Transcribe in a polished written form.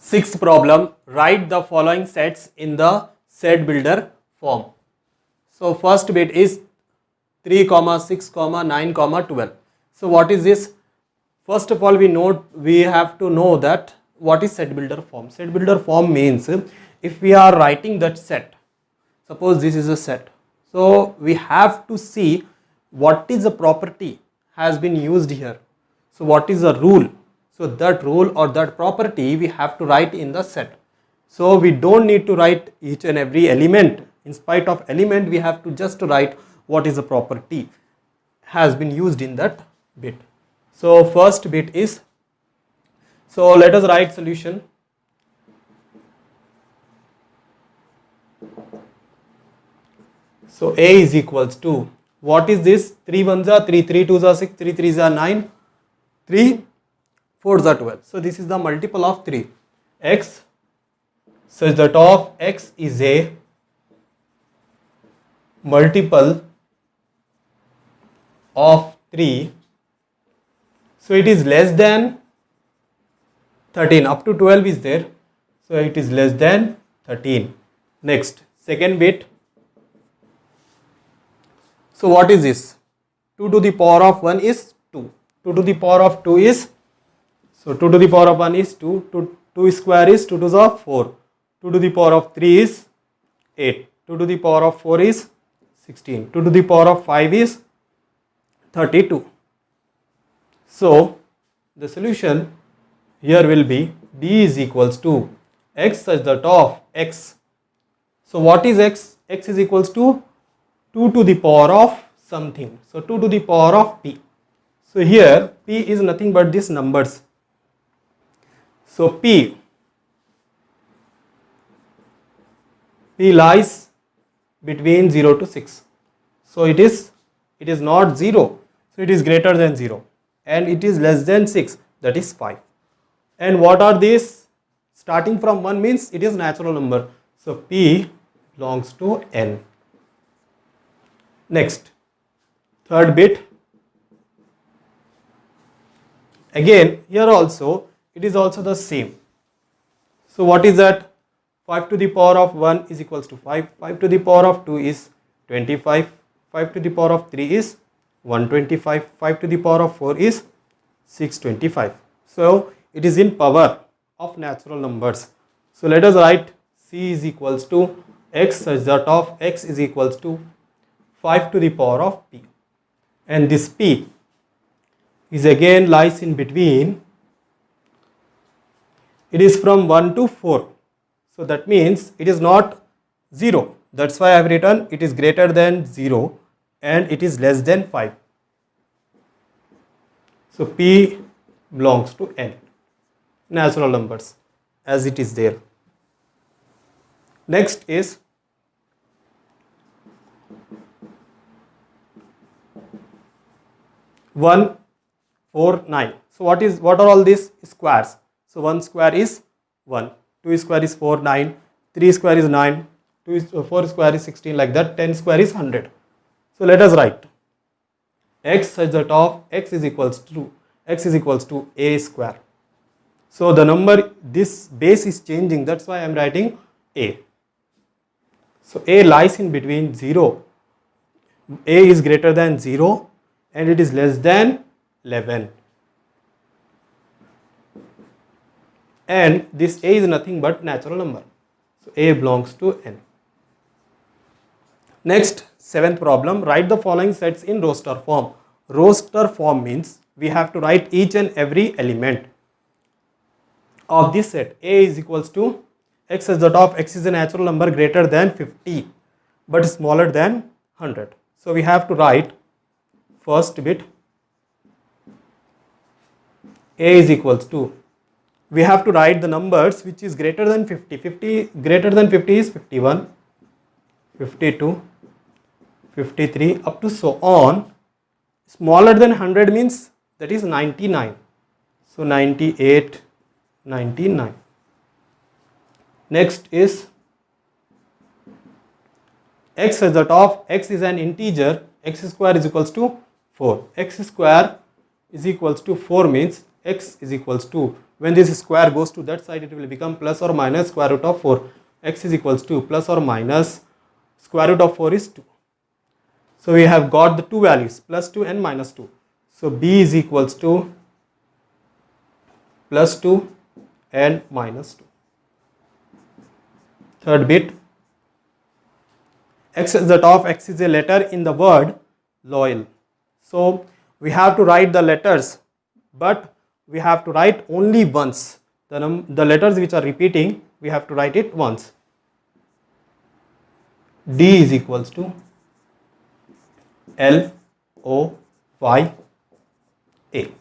Sixth problem, write the following sets in the set builder form. So first bit is 3, 6, 9, 12. So what is this? First of all, we have to know that what is set builder form. Set builder form means if we are writing that set, suppose this is a set, so we have to see what is the property has been used here. So what is the rule? So that rule or that property we have to write in the set. So we don't need to write each and every element. In spite of element, we have to just write what is the property has been used in that bit. So first bit is, so let us write solution. So A is equals to, what is this? 3 1s are 3, 3 2s are 6, 3 3s are 9, 3 4s are 12. So this is the multiple of 3. X such that of X is a multiple of 3. So it is less than 13. Up to 12 is there. So it is less than 13. Next, second bit. So what is this? 2 to the power of 1 is 2. 2 to the power of 2 is, so 2 to the power of 1 is 2. 2 square is 2 2s are 4. 2 to the power of 3 is 8. 2 to the power of 4 is 16. 2 to the power of 5 is 32. So the solution here will be D is equals to X such that of X. So what is X? X is equals to 2 to the power of something. So 2 to the power of P. So here P is nothing but these numbers. So P lies between 0 to 6. So it is not 0. So it is greater than 0. And it is less than 6, that is 5. And what are these? Starting from 1 means it is natural number. So P belongs to N. Next, third bit. Again, here also, it is also the same. So what is that? 5 to the power of 1 is equals to 5. 5 to the power of 2 is 25. 5 to the power of 3 is 125. 5 to the power of 4 is 625. So it is in power of natural numbers. So let us write C is equals to X such that of X is equals to 5 to the power of P. And this P is again lies in between. It is from 1 to 4. So that means it is not 0. That's why I have written it is greater than 0 and it is less than 5. So P belongs to N, natural numbers, as it is there. Next is one, 4, 9. So what are all these squares? So 1 square is 1, 2 square is 4, 9, 3 square is 9, 4 square is 16, like that. 10 square is 100. So let us write X such that of X is equals to A square. So the number, this base is changing, that's why I am writing A. So A lies in between 0. A is greater than 0 and it is less than 11. And this A is nothing but natural number. So A belongs to N. Next, seventh problem, write the following sets in roster form. Roster form means we have to write each and every element of this set. A is equals to X such that of X is a natural number greater than 50 but smaller than 100. So we have to write first bit. A is equals to, we have to write the numbers which is greater than 50. Greater than 50 is 51, 52, 53 up to so on. Smaller than 100 means that is 99. So 98, 99. Next is X such that of X is an integer, X square is equals to 4. X square is equals to 4 means X is equals to when this square goes to that side, it will become plus or minus square root of 4. X is equals to plus or minus square root of 4 is 2. So we have got the two values, plus 2 and minus 2. So b is equals to plus 2 and minus 2. Third bit, x is the top, x is a letter in the word loyal. So we have to write the letters, but we have to write only once. The letters which are repeating, we have to write it once. D is equals to L O Y A.